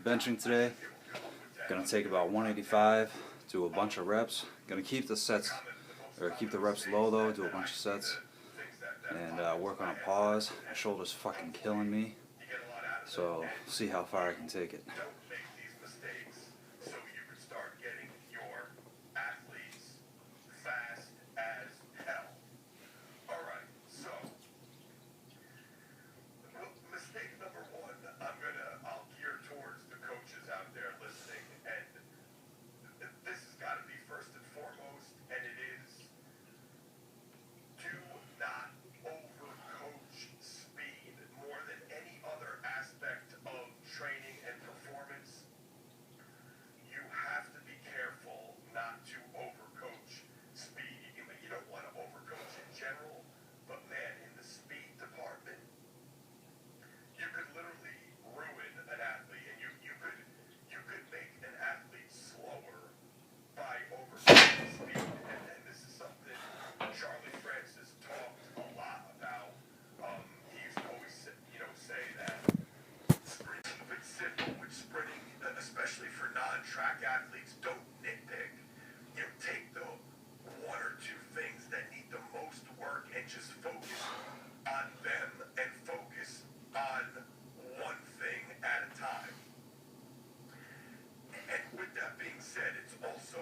benching today. Gonna take about 185, do a bunch of reps. Gonna keep the sets, or keep the reps low though, do a bunch of sets, and work on a pause. My shoulder's fucking killing me, so see how far I can take it. Track athletes don't nitpick. You know, take the one or two things that need the most work and just focus on them and focus on one thing at a time. And with that being said, it's also,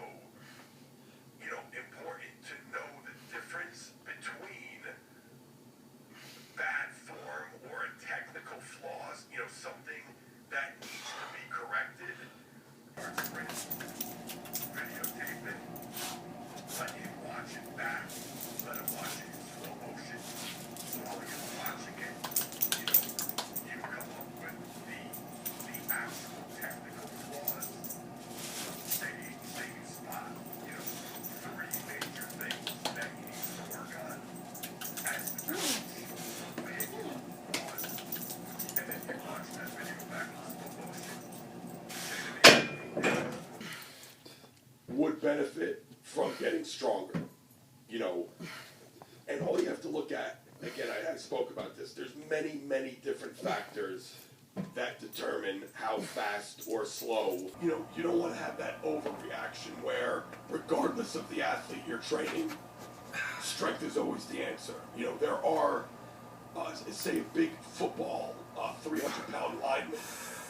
you know, important to know the difference between bad form or technical flaws, you know, something that needs to be corrected. Videotape it, let him watch it back, let him watch it in slow motion. While you're watching it, you know, you come up with the actual technical flaws. Say you spot, you know, 3 major things that you need to work on as the coach. Pick one, and then you watch that video back in slow motion. Would benefit from getting stronger, you know, and all you have to look at, again, I spoke about this, there's many different factors that determine how fast or slow, you know, you don't want to have that overreaction where regardless of the athlete you're training, strength is always the answer. You know, there are, say a big football, 300-pound lineman,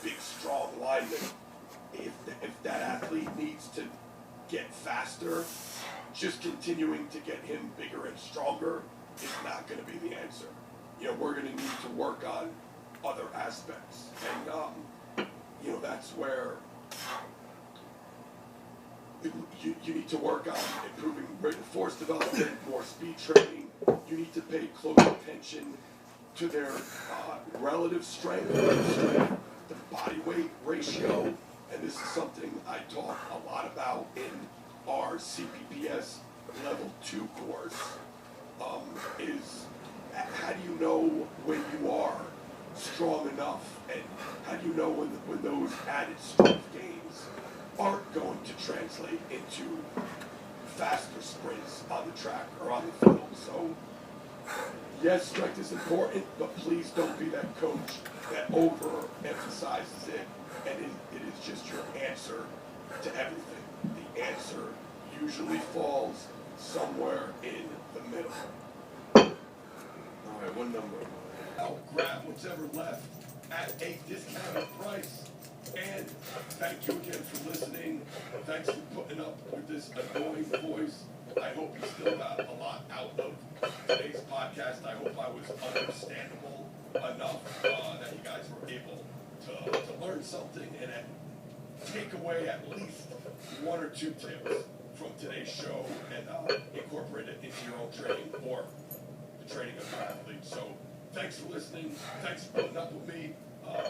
big strong lineman, if that athlete needs to get faster, just continuing to get him bigger and stronger is not going to be the answer. You know, we're going to need to work on other aspects. And, you know, that's where you need to work on improving rate of force development, more speed training. You need to pay close attention to their relative strength, the body weight ratio. And this is something I talk a lot about in our CPPS Level 2 course, is how do you know when you are strong enough, and how do you know when those added strength gains aren't going to translate into faster sprints on the track or on the field. So yes, strength is important, but please don't be that coach that overemphasizes it and it is just your answer to everything. The answer usually falls somewhere in the middle. All right, one number. I'll grab whatever left at a discounted price. And thank you again for listening. Thanks for putting up with this annoying voice. I hope you still got a lot out of today's podcast. I hope I was understandable enough that you guys were able to learn something and take away at least 1 or 2 tips from today's show and incorporate it into your own training or the training of your athletes. So thanks for listening. Thanks for putting up with me.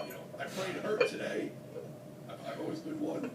You know, I played hurt today. I've always been one to